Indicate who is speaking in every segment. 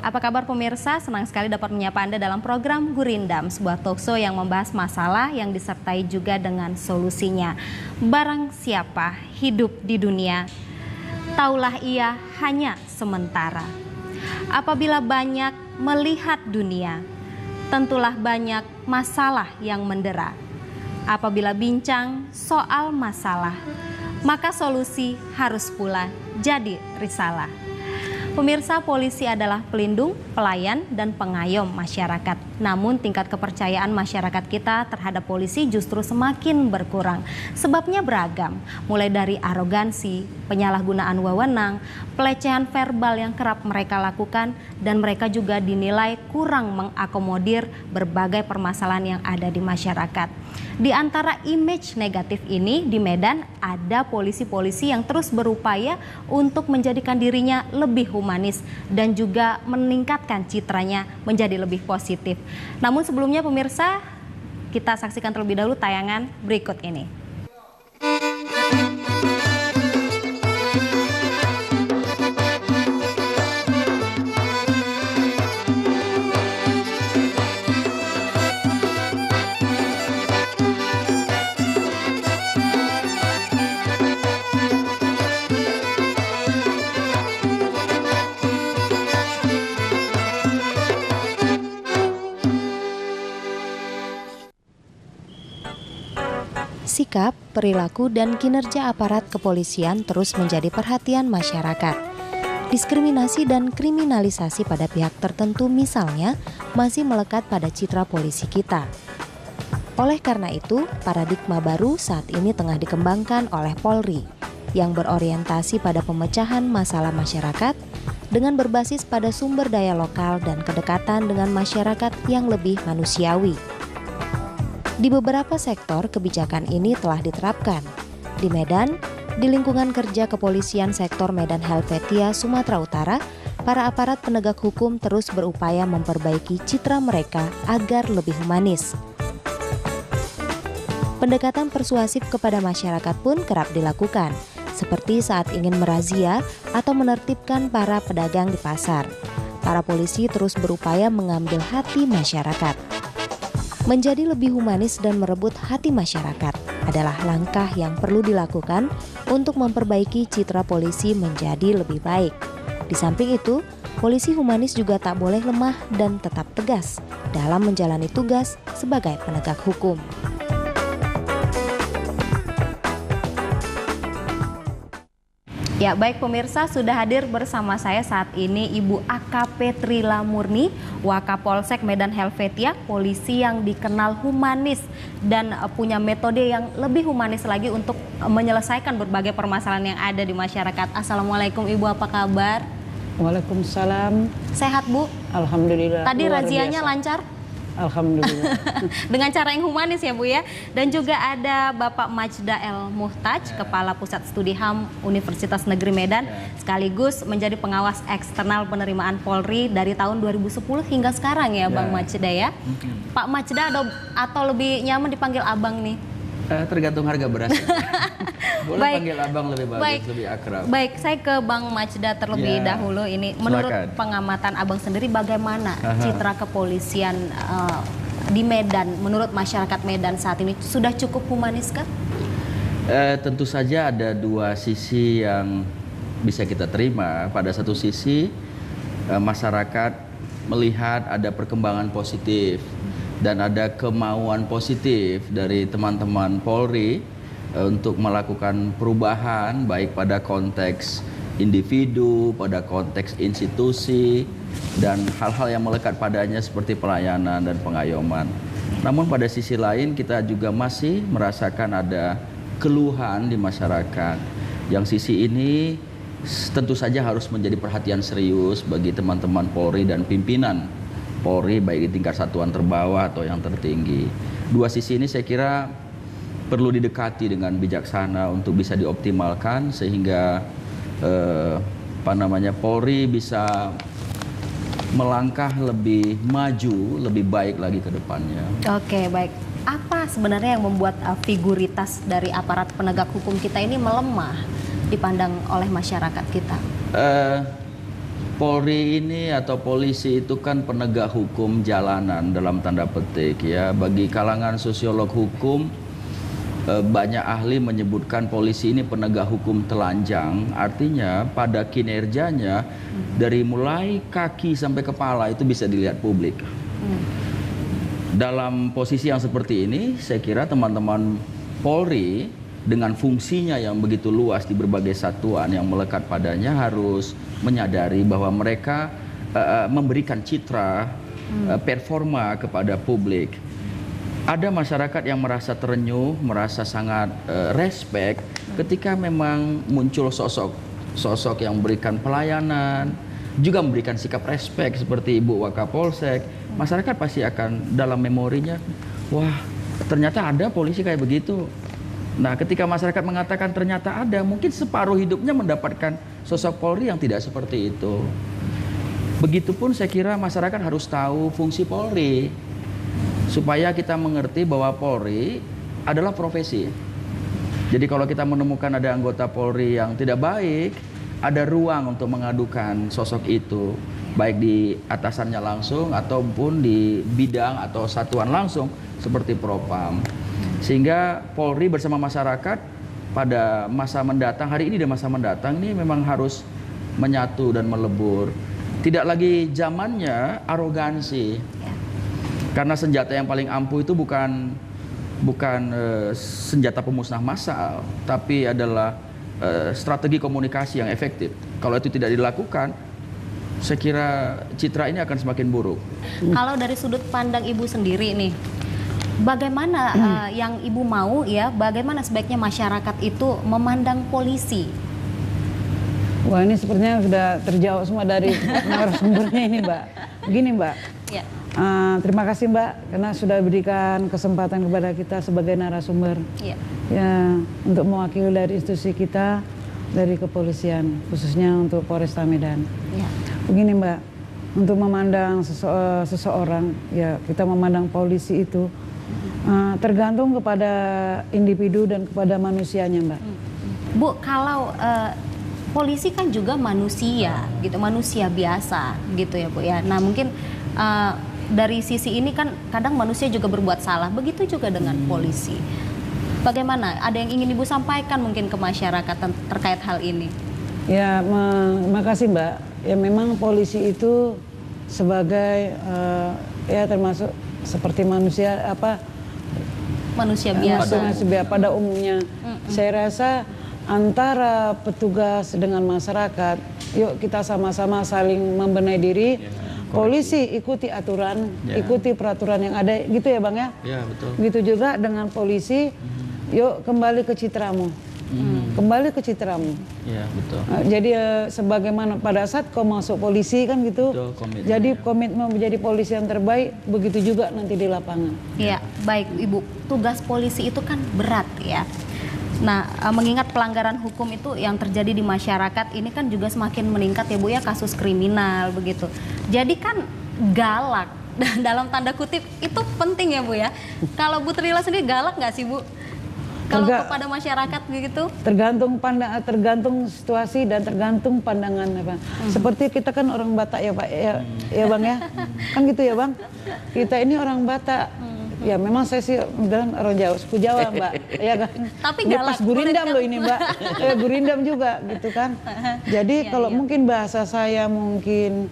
Speaker 1: Apa kabar pemirsa? Senang sekali dapat menyapa Anda dalam program Gurindam, sebuah talkshow yang membahas masalah yang disertai juga dengan solusinya. Barang siapa hidup di dunia, taulah ia hanya sementara. Apabila banyak melihat dunia, tentulah banyak masalah yang mendera. Apabila bincang soal masalah, maka solusi harus pula jadi risalah. Pemirsa, polisi adalah pelindung, pelayan, dan pengayom masyarakat. Namun tingkat kepercayaan masyarakat kita terhadap polisi justru semakin berkurang. Sebabnya beragam, mulai dari arogansi, penyalahgunaan wewenang, pelecehan verbal yang kerap mereka lakukan, dan mereka juga dinilai kurang mengakomodir berbagai permasalahan yang ada di masyarakat. Di antara image negatif ini, di Medan ada polisi-polisi yang terus berupaya untuk menjadikan dirinya lebih humanis dan juga meningkatkan citranya menjadi lebih positif. Namun sebelumnya pemirsa, kita saksikan terlebih dahulu tayangan berikut ini. Sikap, perilaku, dan kinerja aparat kepolisian terus menjadi perhatian masyarakat. Diskriminasi dan kriminalisasi pada pihak tertentu misalnya masih melekat pada citra polisi kita. Oleh karena itu, paradigma baru saat ini tengah dikembangkan oleh Polri yang berorientasi pada pemecahan masalah masyarakat dengan berbasis pada sumber daya lokal dan kedekatan dengan masyarakat yang lebih manusiawi. Di beberapa sektor, kebijakan ini telah diterapkan. Di Medan, di lingkungan kerja kepolisian sektor Medan Helvetia, Sumatera Utara, para aparat penegak hukum terus berupaya memperbaiki citra mereka agar lebih humanis. Pendekatan persuasif kepada masyarakat pun kerap dilakukan, seperti saat ingin merazia atau menertibkan para pedagang di pasar. Para polisi terus berupaya mengambil hati masyarakat. Menjadi lebih humanis dan merebut hati masyarakat adalah langkah yang perlu dilakukan untuk memperbaiki citra polisi menjadi lebih baik. Di samping itu, polisi humanis juga tak boleh lemah dan tetap tegas dalam menjalani tugas sebagai penegak hukum. Ya, baik pemirsa, sudah hadir bersama saya saat ini Ibu AKP Trila Murni, Wakapolsek Medan Helvetia, polisi yang dikenal humanis dan punya metode yang lebih humanis lagi untuk menyelesaikan berbagai permasalahan yang ada di masyarakat. Assalamualaikum Ibu, apa kabar?
Speaker 2: Waalaikumsalam.
Speaker 1: Sehat Bu?
Speaker 2: Alhamdulillah.
Speaker 1: Tadi razianya lancar?
Speaker 2: Alhamdulillah.
Speaker 1: Dengan cara yang humanis ya Bu ya. Dan juga ada Bapak Majda El Muhtaj, Kepala Pusat Studi HAM Universitas Negeri Medan, sekaligus menjadi pengawas eksternal penerimaan Polri dari tahun 2010 hingga sekarang ya Bang Majda ya. Pak Majda atau lebih nyaman dipanggil Abang nih?
Speaker 3: Tergantung harga beras. Boleh baik, panggil Abang lebih bagus, lebih akrab.
Speaker 1: Baik, saya ke Bang Majda terlebih dahulu ini. Menurut pengamatan Abang sendiri bagaimana citra kepolisian di Medan menurut masyarakat Medan saat ini sudah cukup humanis kah?
Speaker 3: Tentu saja ada dua sisi yang bisa kita terima. Pada satu sisi masyarakat melihat ada perkembangan positif dan ada kemauan positif dari teman-teman Polri untuk melakukan perubahan baik pada konteks individu, pada konteks institusi, dan hal-hal yang melekat padanya seperti pelayanan dan pengayoman. Namun pada sisi lain kita juga masih merasakan ada keluhan di masyarakat. Yang sisi ini tentu saja harus menjadi perhatian serius bagi teman-teman Polri dan pimpinan Polri baik di tingkat satuan terbawah atau yang tertinggi. Dua sisi ini saya kira perlu didekati dengan bijaksana untuk bisa dioptimalkan sehingga Polri bisa melangkah lebih maju, lebih baik lagi ke depannya.
Speaker 1: Oke, baik. Apa sebenarnya yang membuat figuritas dari aparat penegak hukum kita ini melemah dipandang oleh masyarakat kita?
Speaker 3: Polri ini atau polisi itu kan penegak hukum jalanan dalam tanda petik ya. Bagi kalangan sosiolog hukum, banyak ahli menyebutkan polisi ini penegak hukum telanjang. Artinya pada kinerjanya dari mulai kaki sampai kepala itu bisa dilihat publik. Dalam posisi yang seperti ini, saya kira teman-teman Polri dengan fungsinya yang begitu luas di berbagai satuan yang melekat padanya harus menyadari bahwa mereka memberikan citra performa kepada publik. Ada masyarakat yang merasa terenyuh, merasa sangat respect ketika memang muncul sosok yang memberikan pelayanan, juga memberikan sikap respect seperti Ibu Wakapolsek. Masyarakat pasti akan dalam memorinya, wah ternyata ada polisi kayak begitu. Nah, ketika masyarakat mengatakan ternyata ada, mungkin separuh hidupnya mendapatkan sosok Polri yang tidak seperti itu. Begitupun saya kira masyarakat harus tahu fungsi Polri, supaya kita mengerti bahwa Polri adalah profesi. Jadi kalau kita menemukan ada anggota Polri yang tidak baik, ada ruang untuk mengadukan sosok itu, baik di atasannya langsung ataupun di bidang atau satuan langsung seperti Propam. Sehingga Polri bersama masyarakat pada masa mendatang, hari ini dan masa mendatang ini memang harus menyatu dan melebur. Tidak lagi zamannya arogansi. Karena senjata yang paling ampuh itu bukan senjata pemusnah massal, tapi adalah strategi komunikasi yang efektif. Kalau itu tidak dilakukan, saya kira citra ini akan semakin buruk.
Speaker 1: Kalau dari sudut pandang Ibu sendiri nih, bagaimana yang Ibu mau ya, bagaimana sebaiknya masyarakat itu memandang polisi?
Speaker 2: Wah, ini sepertinya sudah terjawab semua dari narasumbernya ini, Mbak. Begini, Mbak.
Speaker 1: Ya.
Speaker 2: Terima kasih, Mbak, karena sudah berikan kesempatan kepada kita sebagai narasumber.
Speaker 1: Ya.
Speaker 2: Ya, untuk mewakili dari institusi kita, dari kepolisian, khususnya untuk Polresta Medan.
Speaker 1: Ya.
Speaker 2: Begini, Mbak, untuk memandang seseorang, ya kita memandang polisi itu tergantung kepada individu dan kepada manusianya, Mbak.
Speaker 1: Bu, kalau polisi kan juga manusia gitu, manusia biasa gitu ya Bu ya. Nah mungkin dari sisi ini kan kadang manusia juga berbuat salah, begitu juga dengan polisi. Bagaimana? Ada yang ingin Ibu sampaikan mungkin ke masyarakat terkait hal ini?
Speaker 2: Ya, makasih Mbak. Ya memang polisi itu sebagai ya termasuk seperti manusia
Speaker 1: manusia biasa.
Speaker 2: Manusia pada umumnya. Saya rasa antara petugas dengan masyarakat, yuk kita sama-sama saling membenahi diri. Polisi ikuti aturan, ikuti peraturan yang ada, gitu ya Bang ya?
Speaker 3: Ya, betul.
Speaker 2: Gitu juga dengan polisi, yuk kembali ke citramu. Kembali ke citramu.
Speaker 3: Ya, betul.
Speaker 2: Jadi sebagaimana pada saat kau masuk polisi kan gitu.
Speaker 3: Betul, komitmen,
Speaker 2: jadi komitmen menjadi polisi yang terbaik, begitu juga nanti di lapangan.
Speaker 1: Iya, baik Ibu. Tugas polisi itu kan berat ya. Nah, mengingat pelanggaran hukum itu yang terjadi di masyarakat ini kan juga semakin meningkat ya Bu ya, kasus kriminal begitu. Jadi kan galak dalam tanda kutip itu penting ya Bu ya. Kalau Bu Trila sendiri galak nggak sih Bu? Kalau kepada masyarakat begitu?
Speaker 2: Tergantung situasi dan tergantung pandangan apa. Seperti kita kan orang Batak ya Pak ya Bang ya. Kan gitu ya Bang. Kita ini orang Batak. Ya memang saya sih bilang orang Jawa, suku Jawa Mbak, ya kan.
Speaker 1: Tapi
Speaker 2: dia
Speaker 1: galak.
Speaker 2: Pas gurindam loh ini Mbak, gurindam juga gitu kan. Jadi kalau mungkin bahasa saya mungkin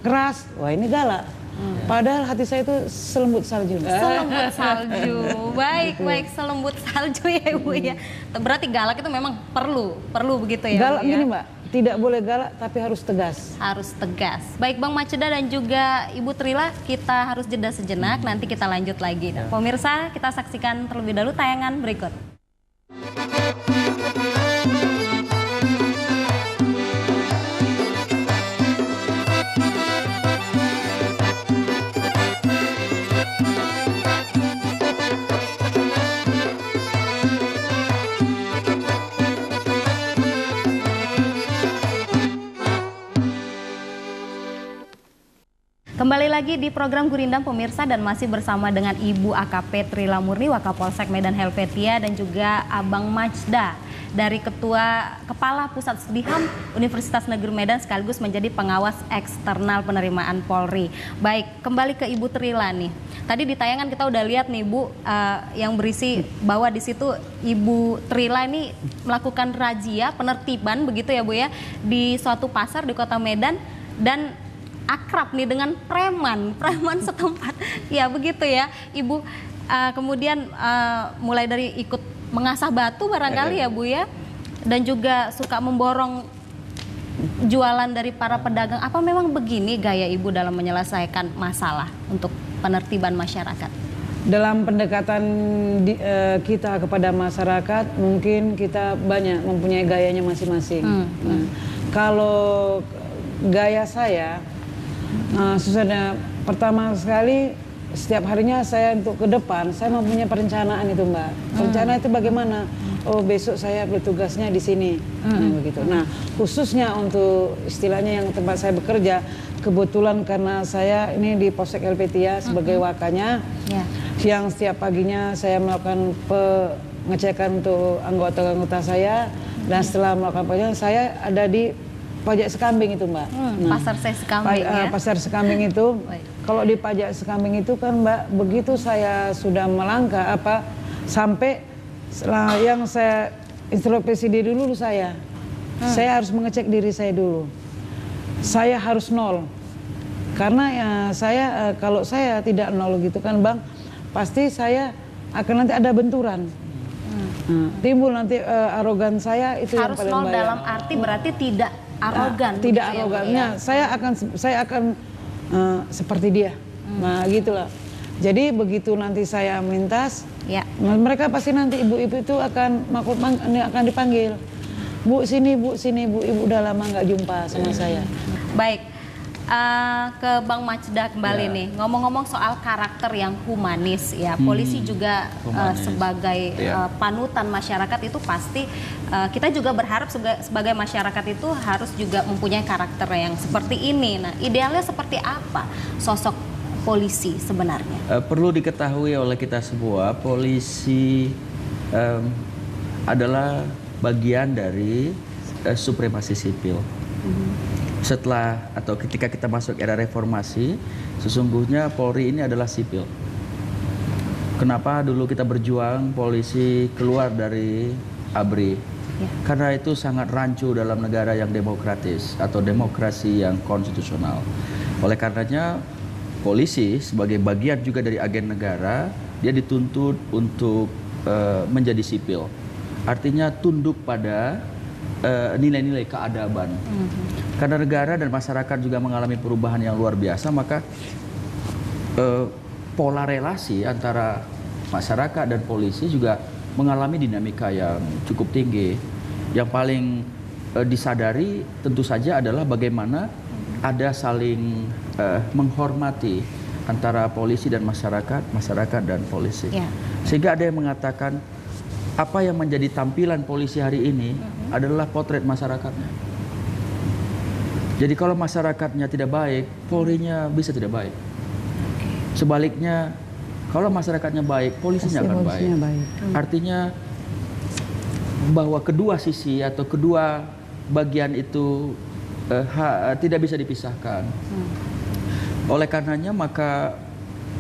Speaker 2: keras, wah ini galak. Padahal hati saya itu selembut salju.
Speaker 1: Selembut salju, baik selembut salju ya Ibu ya. Berarti galak itu memang perlu begitu ya.
Speaker 2: Galak
Speaker 1: Bu, ya?
Speaker 2: gini Mbak. Tidak boleh galak tapi harus tegas.
Speaker 1: Harus tegas. Baik Bang Maceda dan juga Ibu Trila, kita harus jeda sejenak, nanti kita lanjut lagi. Pemirsa, kita saksikan terlebih dahulu tayangan berikut. Kembali lagi di program Gurindam pemirsa dan masih bersama dengan Ibu AKP Trila Murni, Wakapolsek Medan Helvetia dan juga Abang Majda dari Kepala Pusat Studi HAM Universitas Negeri Medan sekaligus menjadi pengawas eksternal penerimaan Polri. Baik, kembali ke Ibu Trila nih. Tadi di tayangan kita udah lihat nih Bu, yang berisi bahwa di situ Ibu Trila ini melakukan razia penertiban begitu ya Bu ya di suatu pasar di Kota Medan dan akrab nih dengan preman setempat. Ya begitu ya Ibu. Kemudian mulai dari ikut mengasah batu barangkali ya Bu ya, dan juga suka memborong jualan dari para pedagang. Apa memang begini gaya Ibu dalam menyelesaikan masalah untuk penertiban masyarakat?
Speaker 2: Dalam pendekatan kita kepada masyarakat, mungkin kita banyak mempunyai gayanya masing-masing. Nah, kalau gaya saya, susahnya pertama sekali setiap harinya saya untuk ke depan saya mempunyai perencanaan itu Mbak. Perencanaan itu bagaimana? Oh besok saya bertugasnya di sini, nah, begitu. Nah khususnya untuk istilahnya yang tempat saya bekerja, kebetulan karena saya ini di Polsek Elpetia sebagai wakanya, yang setiap paginya saya melakukan pengecekan untuk anggota-anggota saya, dan setelah melakukan pengecekan saya ada di Pajak Sekambing itu Mbak.
Speaker 1: Pasar Sekambing ya?
Speaker 2: Pasar Sekambing itu. Kalau di Pajak Sekambing itu kan Mbak, begitu saya sudah melangkah sampai setelah yang saya introspeksi diri dulu saya harus mengecek diri saya dulu. Saya harus nol. Karena ya saya kalau saya tidak nol gitu kan Bang, pasti saya akan nanti ada benturan. Timbul nanti arogan saya itu
Speaker 1: harus
Speaker 2: yang paling
Speaker 1: nol
Speaker 2: bahaya.
Speaker 1: dalam arti berarti tidak arogan.
Speaker 2: Tidak
Speaker 1: ya,
Speaker 2: arogannya, saya akan seperti dia. Nah, gitulah. Jadi begitu nanti saya melintas, mereka pasti nanti ibu-ibu itu akan dipanggil. Bu sini, Bu sini, Bu, Ibu udah lama nggak jumpa sama saya.
Speaker 1: Baik. Ke Bang Majda kembali nih, ngomong-ngomong soal karakter yang humanis ya, polisi juga sebagai panutan masyarakat itu pasti kita juga berharap sebagai masyarakat itu harus juga mempunyai karakter yang seperti ini. Nah idealnya seperti apa sosok polisi sebenarnya?
Speaker 3: Perlu diketahui oleh kita semua, polisi adalah bagian dari supremasi sipil. Setelah atau ketika kita masuk era reformasi, sesungguhnya Polri ini adalah sipil. Kenapa dulu kita berjuang polisi keluar dari ABRI? Karena itu sangat rancu dalam negara yang demokratis atau demokrasi yang konstitusional. Oleh karenanya polisi sebagai bagian juga dari agen negara, dia dituntut untuk menjadi sipil. Artinya tunduk pada nilai-nilai keadaban. Karena negara dan masyarakat juga mengalami perubahan yang luar biasa, maka pola relasi antara masyarakat dan polisi juga mengalami dinamika yang cukup tinggi. Yang paling disadari tentu saja adalah bagaimana ada saling menghormati antara polisi dan masyarakat dan polisi. Sehingga ada yang mengatakan apa yang menjadi tampilan polisi hari ini adalah potret masyarakatnya. Jadi kalau masyarakatnya tidak baik, Polri-nya bisa tidak baik. Sebaliknya, kalau masyarakatnya baik, polisinya akan baik. Artinya bahwa kedua sisi atau kedua bagian itu tidak bisa dipisahkan. Oleh karenanya maka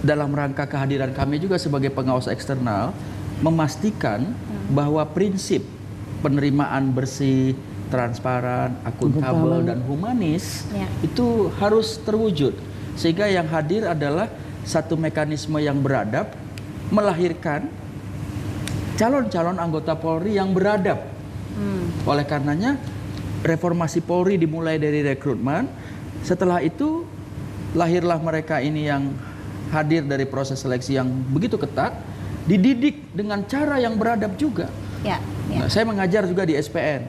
Speaker 3: dalam rangka kehadiran kami juga sebagai pengawas eksternal memastikan bahwa prinsip penerimaan bersih, transparan, akuntabel dan humanis itu harus terwujud, sehingga yang hadir adalah satu mekanisme yang beradab melahirkan calon-calon anggota Polri yang beradab. Oleh karenanya reformasi Polri dimulai dari rekrutmen, setelah itu lahirlah mereka ini yang hadir dari proses seleksi yang begitu ketat, dididik dengan cara yang beradab juga. Nah, saya mengajar juga di SPN.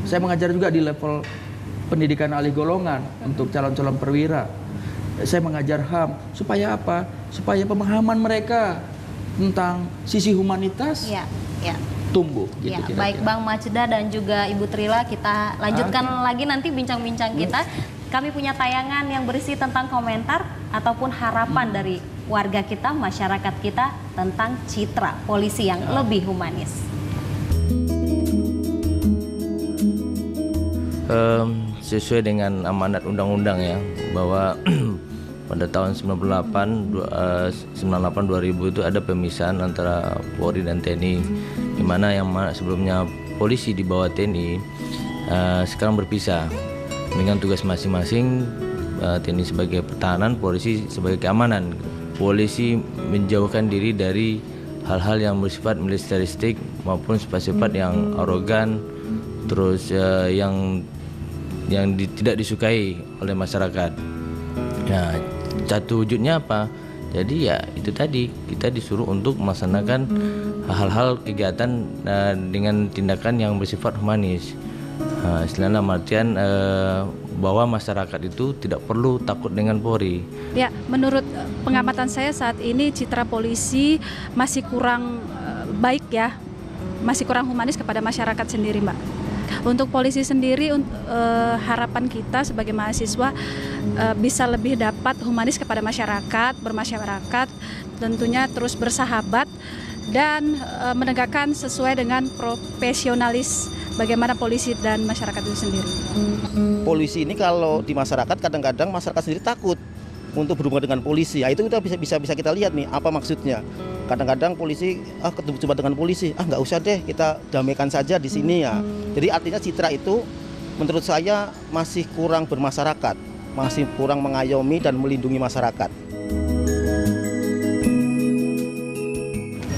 Speaker 3: Saya mengajar juga di level pendidikan alih golongan untuk calon-calon perwira. Saya mengajar HAM supaya apa? Supaya pemahaman mereka tentang sisi humanitas tumbuh. Gitu,
Speaker 1: baik Bang Majda dan juga Ibu Trila, kita lanjutkan lagi nanti bincang-bincang kita. Kami punya tayangan yang berisi tentang komentar ataupun harapan dari warga kita, masyarakat kita tentang citra polisi yang lebih humanis.
Speaker 4: sesuai dengan amanat undang-undang ya, bahwa pada tahun 98 2000 itu ada pemisahan antara Polri dan TNI, di mana yang sebelumnya polisi di bawah TNI sekarang berpisah dengan tugas masing-masing. TNI sebagai pertahanan, polisi sebagai keamanan. Polisi menjauhkan diri dari hal-hal yang bersifat militeristik maupun sifat-sifat yang arogan, terus yang tidak disukai oleh masyarakat. Nah, satu wujudnya apa? Jadi ya itu tadi, kita disuruh untuk melaksanakan hal-hal kegiatan dengan tindakan yang bersifat humanis. Istilahnya artian bahwa masyarakat itu tidak perlu takut dengan Polri.
Speaker 5: Ya, menurut pengamatan saya saat ini citra polisi masih kurang baik ya, masih kurang humanis kepada masyarakat sendiri, Mbak. Untuk polisi sendiri, harapan kita sebagai mahasiswa bisa lebih dapat humanis kepada masyarakat, bermasyarakat, tentunya terus bersahabat dan menegakkan sesuai dengan profesionalis bagaimana polisi dan masyarakat itu sendiri.
Speaker 6: Polisi ini kalau di masyarakat kadang-kadang masyarakat sendiri takut untuk berhubungan dengan polisi. Ya, itu kita bisa kita lihat nih apa maksudnya. Kadang-kadang polisi ketemu coba dengan polisi, nggak usah deh, kita damaikan saja di sini ya. Jadi artinya citra itu menurut saya masih kurang bermasyarakat, masih kurang mengayomi dan melindungi masyarakat.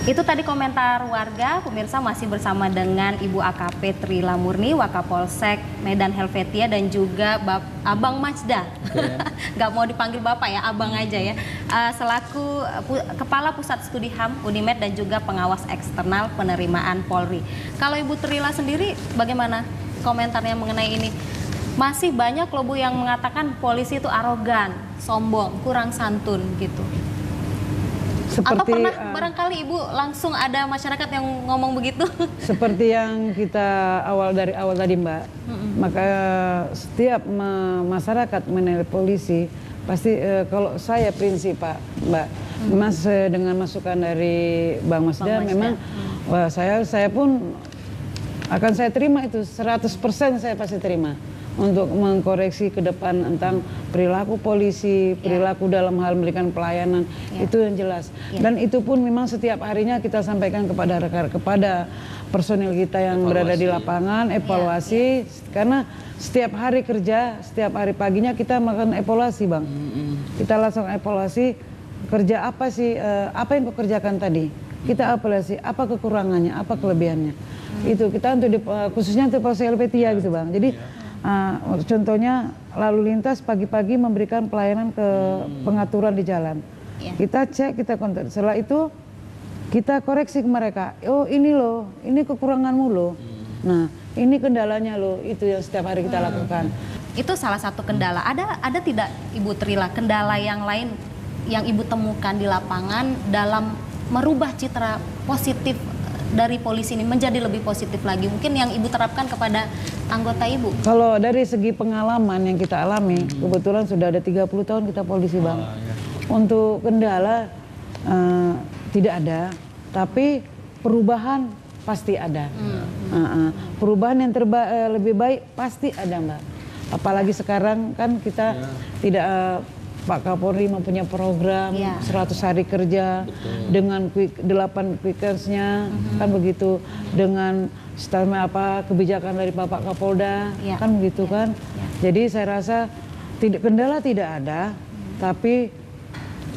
Speaker 1: Itu tadi komentar warga. Pemirsa, masih bersama dengan Ibu AKP Trila Murni, Wakapolsek Medan Helvetia, dan juga Abang Majda. Nggak mau dipanggil Bapak ya, Abang aja ya. Selaku Kepala Pusat Studi HAM Unimed dan juga pengawas eksternal penerimaan Polri. Kalau Ibu Trila sendiri bagaimana komentarnya mengenai ini? Masih banyak loh Bu yang mengatakan polisi itu arogan, sombong, kurang santun gitu. Atau pernah barangkali Ibu langsung ada masyarakat yang ngomong begitu? Seperti yang kita
Speaker 2: dari awal tadi, Mbak. Maka setiap masyarakat menilai polisi pasti kalau saya prinsip Mbak, dengan masukan dari Bang Masda, memang saya pun akan saya terima itu 100% saya pasti terima. Untuk mengkoreksi ke depan tentang perilaku polisi, perilaku dalam hal memberikan pelayanan, itu yang jelas. Dan itu pun memang setiap harinya kita sampaikan kepada personil kita yang berada di lapangan, evaluasi, karena setiap hari kerja, setiap hari paginya kita melakukan evaluasi, Bang. Kita langsung evaluasi, kerja apa sih, apa yang kau kerjakan tadi? Kita evaluasi, apa kekurangannya, apa kelebihannya. Itu kita untuk khususnya untuk Polsek Helvetia gitu, Bang. Jadi contohnya lalu lintas pagi-pagi memberikan pelayanan ke pengaturan di jalan. Kita cek, kita kontak. Setelah itu kita koreksi ke mereka. Oh ini loh, ini kekuranganmu loh. Nah ini kendalanya loh. Itu yang setiap hari kita lakukan.
Speaker 1: Itu salah satu kendala. Ada tidak Ibu Trila kendala yang lain yang Ibu temukan di lapangan dalam merubah citra positif dari polisi ini menjadi lebih positif lagi, mungkin yang Ibu terapkan kepada anggota Ibu? Kalau dari segi pengalaman yang kita alami, kebetulan sudah ada 30 tahun kita polisi, Bang. Untuk kendala tidak ada, tapi perubahan pasti ada. Perubahan yang lebih baik pasti ada, Mbak. Apalagi sekarang kan kita tidak Pak Kapolri mempunyai program 100 hari kerja dengan 8 quickers-nya, kan begitu, dengan kebijakan dari Bapak Kapolda, kan begitu kan. Jadi saya rasa kendala tidak ada, tapi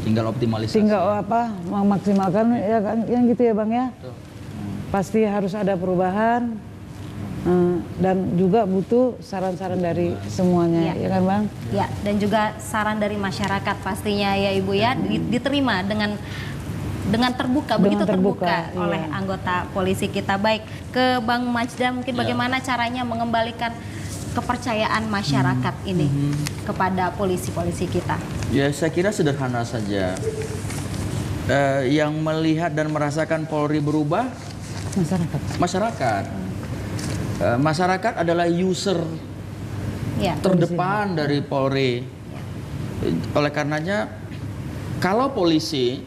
Speaker 3: tinggal optimalisasi.
Speaker 2: Tinggal memaksimalkan ya kan, yang gitu ya Bang ya. Pasti harus ada perubahan. Dan juga butuh saran-saran dari semuanya, ya kan Bang? Ya, dan juga saran dari masyarakat pastinya ya Ibu ya, diterima dengan terbuka, begitu terbuka oleh anggota polisi kita. Baik, ke Bang Majda mungkin bagaimana caranya mengembalikan kepercayaan masyarakat ini kepada polisi-polisi kita?
Speaker 3: Ya, saya kira sederhana saja. Yang melihat dan merasakan Polri berubah, masyarakat. Masyarakat adalah user terdepan dari Polri. Oleh karenanya, kalau polisi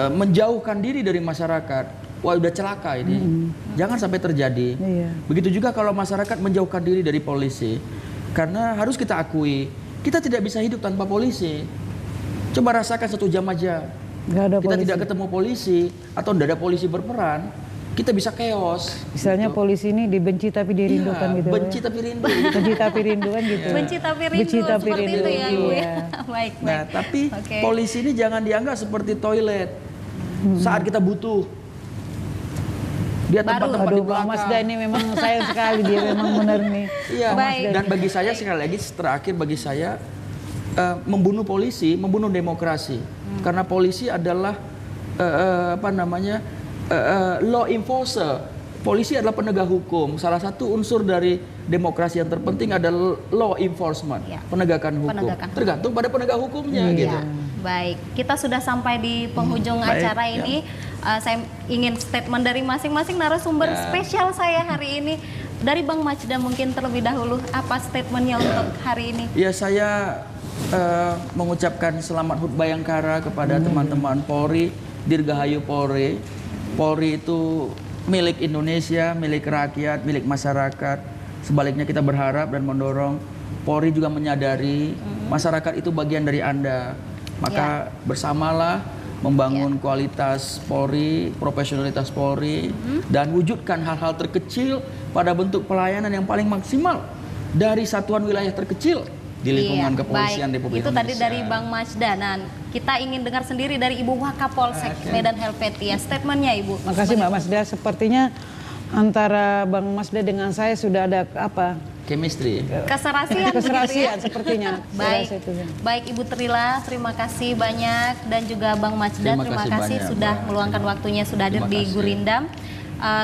Speaker 3: menjauhkan diri dari masyarakat, wah udah celaka ini. Jangan sampai terjadi.
Speaker 2: Iya.
Speaker 3: Begitu juga kalau masyarakat menjauhkan diri dari polisi. Karena harus kita akui, kita tidak bisa hidup tanpa polisi. Coba rasakan 1 jam aja.
Speaker 2: Nggak ada
Speaker 3: Kita
Speaker 2: polisi.
Speaker 3: tidak ketemu polisi atau tidak ada polisi berperan, kita bisa chaos.
Speaker 2: Misalnya
Speaker 3: gitu.
Speaker 2: polisi ini dibenci tapi dirindukan
Speaker 3: Iya,
Speaker 2: gitu.
Speaker 3: benci tapi rindu.
Speaker 2: Benci tapi rindukan gitu.
Speaker 1: Benci tapi rindu,
Speaker 2: Benci tapi
Speaker 1: seperti
Speaker 2: rindu,
Speaker 1: itu ya Ibu ya.
Speaker 2: iya.
Speaker 1: Baik,
Speaker 3: Nah,
Speaker 1: baik.
Speaker 3: tapi
Speaker 1: Oke.
Speaker 3: polisi ini jangan dianggap seperti toilet. Saat kita butuh. Dia tempat-tempat di
Speaker 2: Aduh, Bang
Speaker 3: belakang.
Speaker 2: Masda ini memang sayang sekali, dia memang benar nih.
Speaker 3: Iya,
Speaker 1: Baik.
Speaker 3: dan bagi saya sekali lagi terakhir bagi saya membunuh polisi, membunuh demokrasi. Karena polisi adalah law enforcer. Polisi adalah penegak hukum. Salah satu unsur dari demokrasi yang terpenting adalah law enforcement,
Speaker 1: Ya.
Speaker 3: penegakan hukum.
Speaker 1: Penegakan hukum.
Speaker 3: Tergantung pada penegak hukumnya gitu.
Speaker 1: Ya, baik. Kita sudah sampai di penghujung
Speaker 3: Baik,
Speaker 1: acara
Speaker 3: ya.
Speaker 1: ini. Saya ingin statement dari masing-masing narasumber
Speaker 3: Ya.
Speaker 1: spesial saya hari ini. Dari Bang Majda mungkin terlebih dahulu, apa statementnya untuk hari ini?
Speaker 3: Ya, saya mengucapkan selamat HUT Bayangkara kepada teman-teman Polri, Dirgahayu Polri. Polri itu milik Indonesia, milik rakyat, milik masyarakat. Sebaliknya kita berharap dan mendorong Polri juga menyadari masyarakat itu bagian dari Anda. Maka bersamalah membangun kualitas Polri, profesionalitas Polri, dan wujudkan hal-hal terkecil pada bentuk pelayanan yang paling maksimal dari satuan wilayah terkecil di lingkungan kepolisian
Speaker 1: baik.
Speaker 3: Republik
Speaker 1: Itu tadi
Speaker 3: Indonesia.
Speaker 1: dari Bang Majda. Nah, kita ingin dengar sendiri dari Ibu Wakapolsek Medan Helvetia. Statementnya Ibu.
Speaker 2: Makasih Mbak Masda, sepertinya antara Bang Masda dengan saya sudah ada apa?
Speaker 3: Chemistry.
Speaker 1: Keserasian, begitu ya?
Speaker 2: Keserasian sepertinya.
Speaker 1: Baik,
Speaker 2: Saya rasa itu.
Speaker 1: baik Ibu Trila, terima kasih banyak, dan juga Bang Majda,
Speaker 3: Terima
Speaker 1: terima
Speaker 3: kasih
Speaker 1: kasih
Speaker 3: banyak,
Speaker 1: sudah
Speaker 3: Mbak.
Speaker 1: meluangkan waktunya, sudah hadir
Speaker 3: Terima
Speaker 1: di
Speaker 3: kasih.
Speaker 1: Gurindam.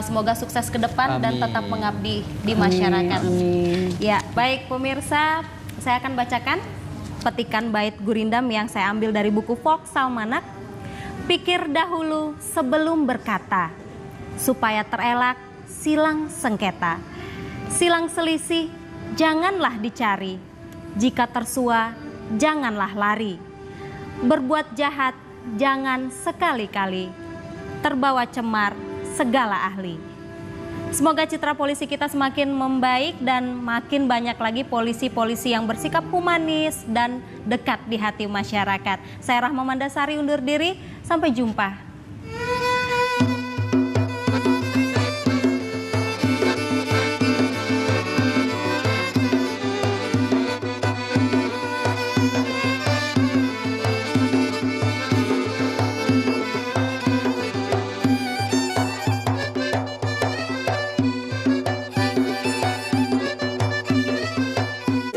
Speaker 1: Semoga sukses ke depan dan
Speaker 3: Amin.
Speaker 1: tetap mengabdi di masyarakat.
Speaker 2: Amin.
Speaker 1: Ya, baik pemirsa, saya akan bacakan petikan bait Gurindam yang saya ambil dari buku Folk Salmanak. Pikir dahulu sebelum berkata, supaya terelak silang sengketa. Silang selisih janganlah dicari, jika tersua janganlah lari. Berbuat jahat jangan sekali-kali, terbawa cemar segala ahli. Semoga citra polisi kita semakin membaik dan makin banyak lagi polisi-polisi yang bersikap humanis dan dekat di hati masyarakat. Saya Rahma Mandasari undur diri, sampai jumpa